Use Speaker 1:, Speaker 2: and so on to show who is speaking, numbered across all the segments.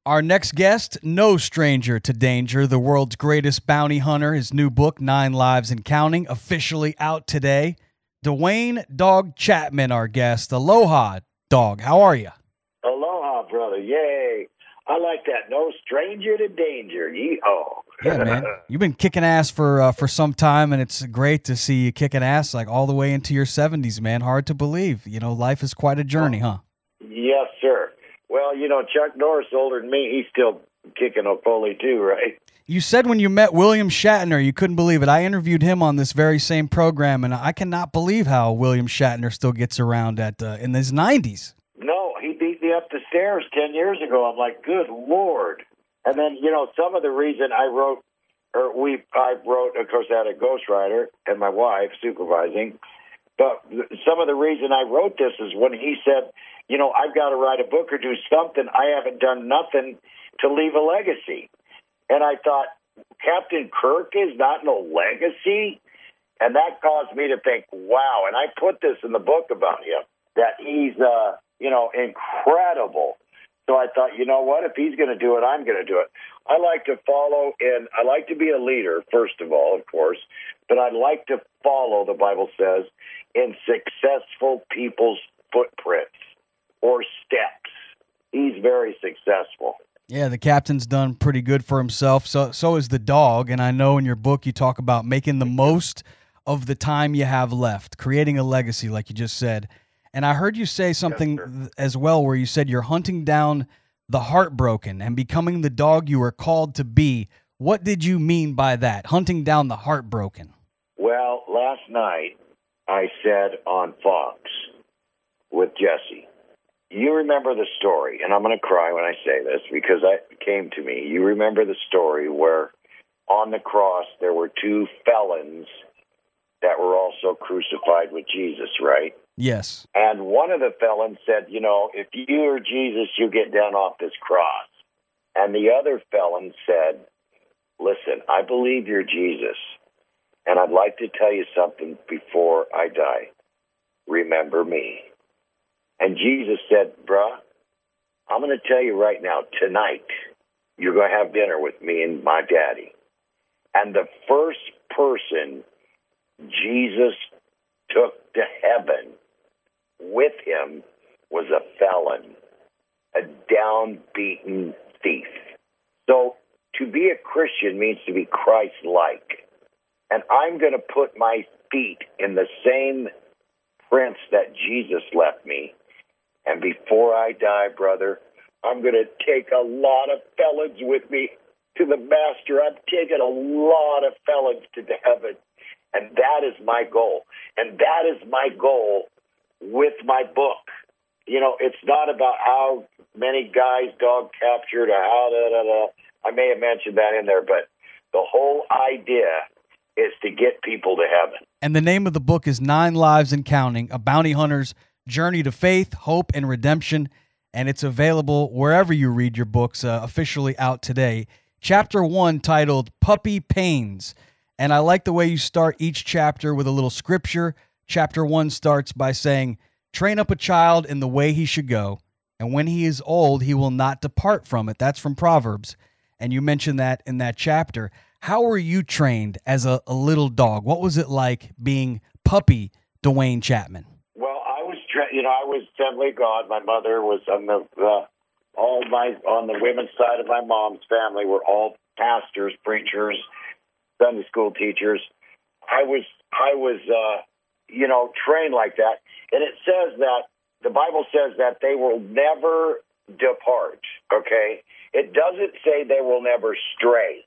Speaker 1: Our next guest, no stranger to danger, the world's greatest bounty hunter. His new book, 9 Lives and Counting, officially out today. Duane "Dog" Chapman, our guest. Aloha, Dog. How are you?
Speaker 2: Aloha, brother. Yay. I like that. No stranger to danger. Yee-haw.
Speaker 1: Yeah, man. You've been kicking ass for some time, and it's great to see you kicking ass like all the way into your 70s, man. Hard to believe. You know, life is quite a journey, huh?
Speaker 2: Yes, sir. Well, Chuck Norris older than me. He's still kicking a pulley too, right?
Speaker 1: You said when you met William Shatner, you couldn't believe it. I interviewed him on this very same program, and I cannot believe how William Shatner still gets around in his 90s.
Speaker 2: No, he beat me up the stairs 10 years ago. I'm like, good Lord. And then, some of the reason I wrote, of course, I had a ghostwriter and my wife supervising. But some of the reason I wrote this is when he said, I've got to write a book or do something. I haven't done nothing to leave a legacy. And I thought, Captain Kirk is not no legacy? And that caused me to think, wow. And I put this in the book about him, that he's, incredible. So I thought, you know what? If he's going to do it, I'm going to do it. I like to follow, and I like to be a leader, first of all, of course. But I like to follow, the Bible says, in successful people's footprints or steps. He's very successful.
Speaker 1: Yeah, the captain's done pretty good for himself. So is the dog. And I know in your book you talk about making the most of the time you have left, creating a legacy, like you just said. And I heard you say something as well where you said you're hunting down the heartbroken and becoming the dog you were called to be. What did you mean by that, hunting down the heartbroken?
Speaker 2: Well, last night I said on Fox with Jesse, you remember the story, and I'm going to cry when I say this because it came to me. You remember the story where on the cross there were 2 felons that were also crucified with Jesus, right?
Speaker 1: Yes.
Speaker 2: And one of the felons said, if you're Jesus, you get down off this cross. And the other felon said, listen, I believe you're Jesus, and I'd like to tell you something before I die. Remember me. And Jesus said, bruh, I'm going to tell you right now, tonight, you're going to have dinner with me and my daddy. And the first person Jesus took to heaven with him was a felon, a down-beaten thief. So to be a Christian means to be Christ-like. And I'm going to put my feet in the same prints that Jesus left me. And before I die, brother, I'm going to take a lot of felons with me to the Master. I'm taking a lot of felons to heaven. And that is my goal. And that is my goal with my book. It's not about how many guys dog captured or how I may have mentioned that in there, but the whole idea is to get people to heaven.
Speaker 1: And the name of the book is 9 Lives and Counting, a bounty hunter's journey to faith, hope, and redemption. And it's available wherever you read your books, officially out today. Chapter 1 titled Puppy Pains. And I like the way you start each chapter with a little scripture. Chapter 1 starts by saying, train up a child in the way he should go, and when he is old, he will not depart from it. That's from Proverbs. And you mentioned that in that chapter. How were you trained as a little dog? What was it like being puppy Duane Chapman?
Speaker 2: Well, I was Assembly of God. My mother was on the women's side of my mom's family were all pastors, preachers, Sunday school teachers. I was trained like that. And it says that, the Bible says that they will never depart, okay? It doesn't say they will never stray.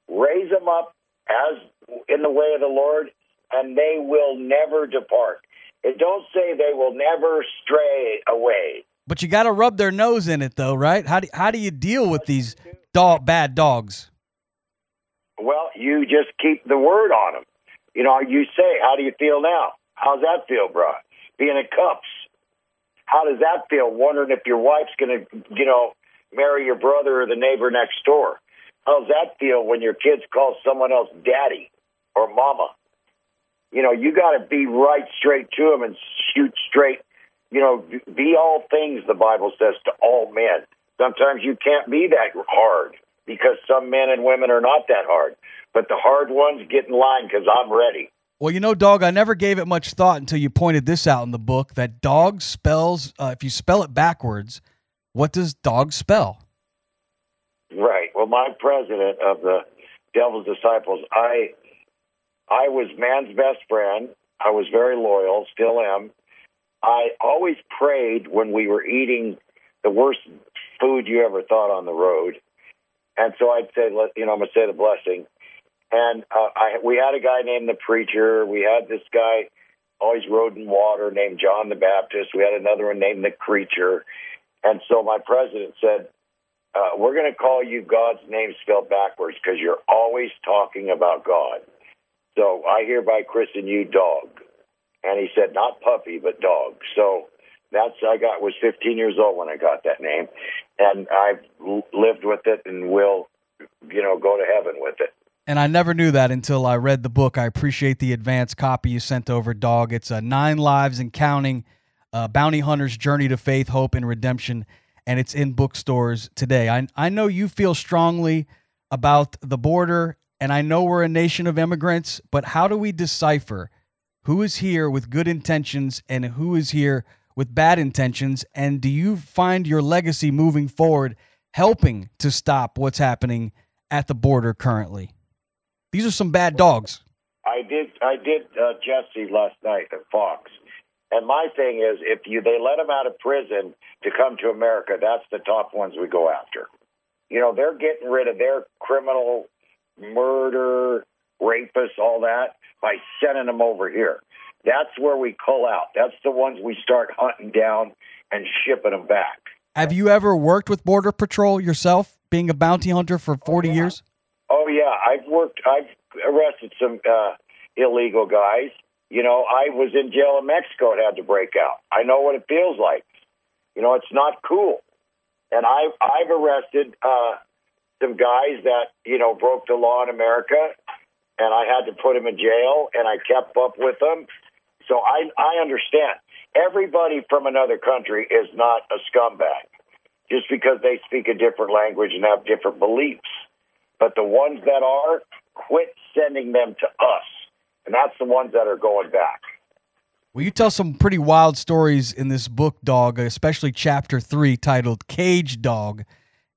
Speaker 2: Raise them up as in the way of the Lord, and they will never depart. It don't say they will never stray away.
Speaker 1: But you got to rub their nose in it, though, right? How do you deal with these bad dogs?
Speaker 2: Well, you just keep the word on them. You say, how do you feel now? How's that feel, bro? Being in cuffs. How does that feel? Wondering if your wife's going to, marry your brother or the neighbor next door. How's that feel when your kids call someone else daddy or mama? You got to be right straight to them and shoot straight. Be all things, the Bible says, to all men. Sometimes you can't be that hard because some men and women are not that hard. But the hard ones get in line because I'm ready.
Speaker 1: Well, dog, I never gave it much thought until you pointed this out in the book, that dog spells, if you spell it backwards, what does dog spell?
Speaker 2: Right. Well, my president of the Devil's Disciples, I was man's best friend. I was very loyal, still am. I always prayed when we were eating the worst food you ever thought on the road. And so I'd say, I'm going to say the blessing. And we had a guy named the Preacher. We had this guy always rode in water named John the Baptist. We had another one named the Creature. And so my president said, we're going to call you God's name spelled backwards because you're always talking about God. So I hereby christen you Dog. And he said, not puppy, but dog. So was 15 years old when I got that name. And I've lived with it and will, go to heaven with it.
Speaker 1: And I never knew that until I read the book. I appreciate the advanced copy you sent over, Dog. It's 9 Lives and Counting, Bounty Hunter's Journey to Faith, Hope, and Redemption, and it's in bookstores today. I know you feel strongly about the border, and I know we're a nation of immigrants, but how do we decipher who is here with good intentions and who is here with bad intentions? And do you find your legacy moving forward helping to stop what's happening at the border currently? These are some bad dogs.
Speaker 2: I did Jesse last night at Fox. And my thing is, they let them out of prison to come to America, that's the top ones we go after. They're getting rid of their criminal murder, rapists, all that, by sending them over here. That's where we cull out. That's the ones we start hunting down and shipping them back.
Speaker 1: Have you ever worked with Border Patrol yourself, being a bounty hunter for 40 years?
Speaker 2: Oh, yeah. I've arrested some illegal guys. I was in jail in Mexico and had to break out. I know what it feels like. It's not cool. And I've arrested some guys that, broke the law in America, and I had to put them in jail, and I kept up with them. So I understand. Everybody from another country is not a scumbag just because they speak a different language and have different beliefs. But the ones that are, quit sending them to us. And that's the ones that are going back.
Speaker 1: Well, you tell some pretty wild stories in this book, Dog, especially Chapter 3, titled Cage Dog.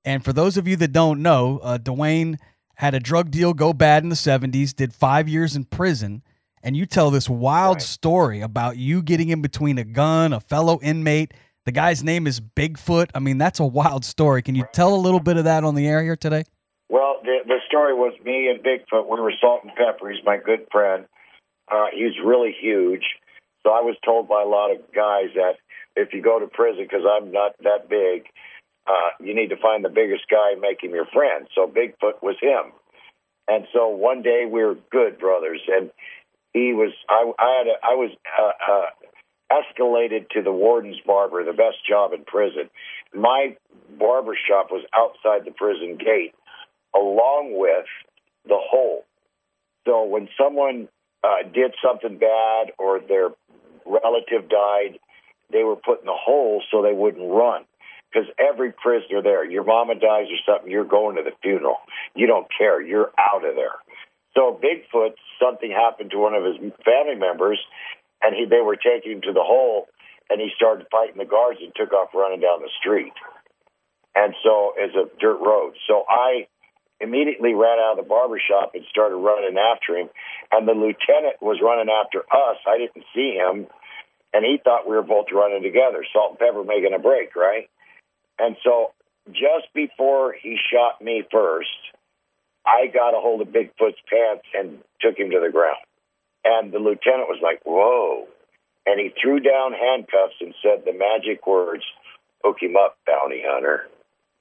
Speaker 1: And for those of you that don't know, Duane had a drug deal go bad in the 70s, did 5 years in prison. And you tell this wild story about you getting in between a gun, a fellow inmate. The guy's name is Bigfoot. I mean, that's a wild story. Can you tell a little bit of that on the air here today?
Speaker 2: Well, the story was me and Bigfoot. We were Salt and Pepper. He's my good friend. He's really huge. So I was told by a lot of guys that if you go to prison, because I'm not that big, you need to find the biggest guy and make him your friend. So Bigfoot was him. And so one day we were good brothers, and I was escalated to the warden's barber, the best job in prison. My barber shop was outside the prison gate, along with the hole. So when someone did something bad or their relative died, they were put in the hole so they wouldn't run. Because every prisoner there, your mama dies or something, you're going to the funeral. You don't care. You're out of there. So Bigfoot, something happened to one of his family members, and they were taking him to the hole, and he started fighting the guards and took off running down the street. And so it's a dirt road. So I immediately ran out of the barbershop and started running after him. And the lieutenant was running after us. I didn't see him, and he thought we were both running together, Salt and Pepper making a break, right? And so just before he shot me first, I got a hold of Bigfoot's pants and took him to the ground. And the lieutenant was like, whoa. And he threw down handcuffs and said the magic words, hook him up, bounty hunter.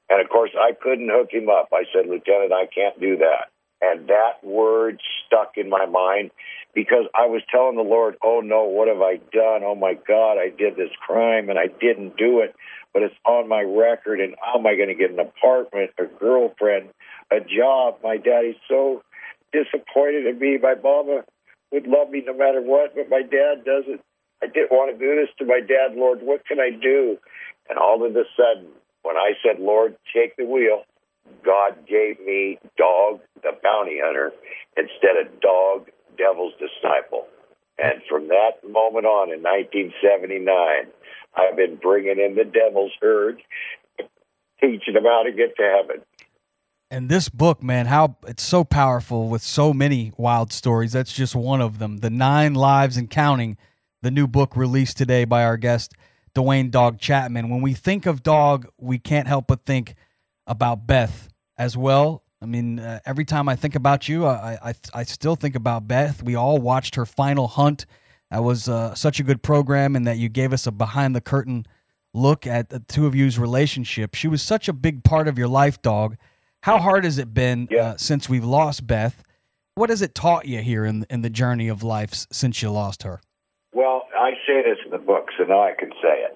Speaker 2: And, of course, I couldn't hook him up. I said, Lieutenant, I can't do that. And that word stuck in my mind because I was telling the Lord, oh, no, what have I done? Oh, my God, I did this crime, and I didn't do it. But it's on my record, and how am I going to get an apartment, a girlfriend, a job? My daddy's so disappointed in me. My mama would love me no matter what, but my dad doesn't. I didn't want to do this to my dad, Lord. What can I do? And all of a sudden, When I said, Lord, take the wheel, God gave me Dog, the bounty hunter, instead of Dog, devil's disciple. And from that moment on in 1979, I've been bringing in the devil's herd, teaching them how to get to heaven.
Speaker 1: And this book, man, how it's so powerful with so many wild stories. That's just one of them. The 9 Lives and Counting, the new book released today by our guest, Duane "Dog" Chapman. When we think of Dog, we can't help but think about Beth as well. I mean, every time I think about you, I still think about Beth. We all watched her final hunt. That was such a good program, and that you gave us a behind-the-curtain look at the two of you's relationship. She was such a big part of your life, Dog. How hard has it been since we've lost Beth? What has it taught you here in the journey of life since you lost her?
Speaker 2: Well, I say this in the book, so now I can say it.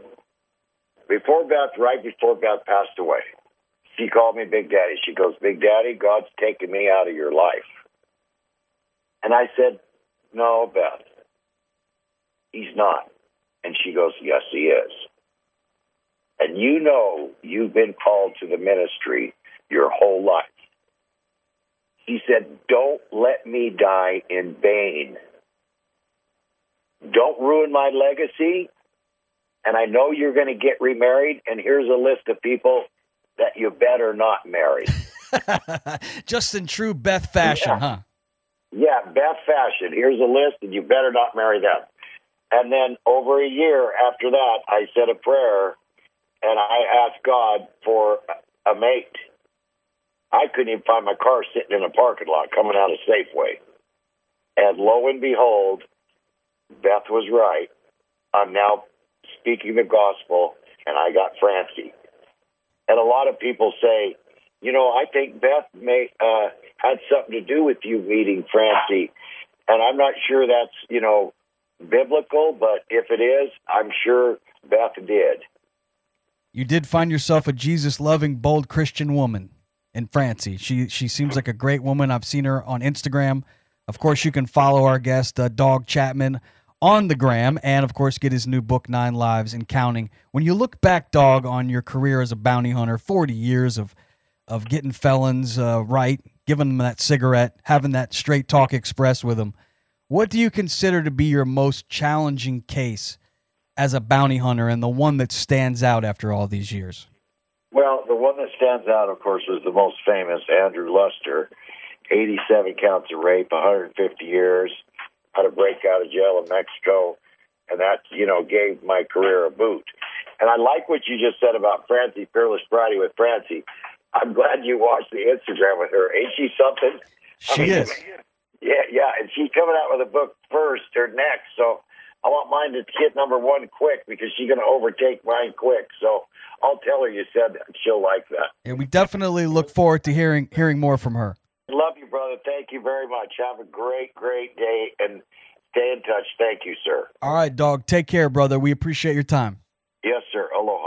Speaker 2: Right before Beth passed away, she called me Big Daddy. She goes, Big Daddy, God's taken me out of your life. And I said, no, Beth, he's not. And she goes, yes, he is. And you know you've been called to the ministry your whole life. He said, don't let me die in vain. Don't ruin my legacy. And I know you're going to get remarried, and here's a list of people that you better not marry.
Speaker 1: Just in true Beth fashion, huh?
Speaker 2: Yeah, Beth fashion. Here's a list, and you better not marry them. And then over a year after that, I said a prayer, and I asked God for a mate. I couldn't even find my car sitting in a parking lot coming out of Safeway. And lo and behold, Beth was right. I'm now speaking the gospel, and I got Francie. And a lot of people say, I think Beth had something to do with you meeting Francie. And I'm not sure that's, biblical, but if it is, I'm sure Beth did.
Speaker 1: You did find yourself a Jesus-loving, bold Christian woman in Francie. She seems like a great woman. I've seen her on Instagram. Of course, you can follow our guest, Dog Chapman, on the gram, and of course get his new book, 9 Lives and Counting. When you look back, Dog, on your career as a bounty hunter, 40 years of getting felons right, giving them that cigarette, having that straight talk express with them, what do you consider to be your most challenging case as a bounty hunter and the one that stands out after all these years?
Speaker 2: Well, the one that stands out, of course, was the most famous, Andrew Luster, 87 counts of rape, 150 years, how to break out of jail in Mexico, and that, gave my career a boot. And I like what you just said about Francie, Fearless Friday with Francie. I'm glad you watched the Instagram with her. Ain't she something?
Speaker 1: She is.
Speaker 2: Yeah, and she's coming out with a book first or next, so I want mine to hit number 1 quick because she's going to overtake mine quick. So I'll tell her you said that. She'll like that.
Speaker 1: Yeah, we definitely look forward to hearing more from her.
Speaker 2: Love you, brother. Thank you very much. Have a great, great day, and stay in touch. Thank you, sir.
Speaker 1: All right, Dog. Take care, brother. We appreciate your time.
Speaker 2: Yes, sir. Aloha.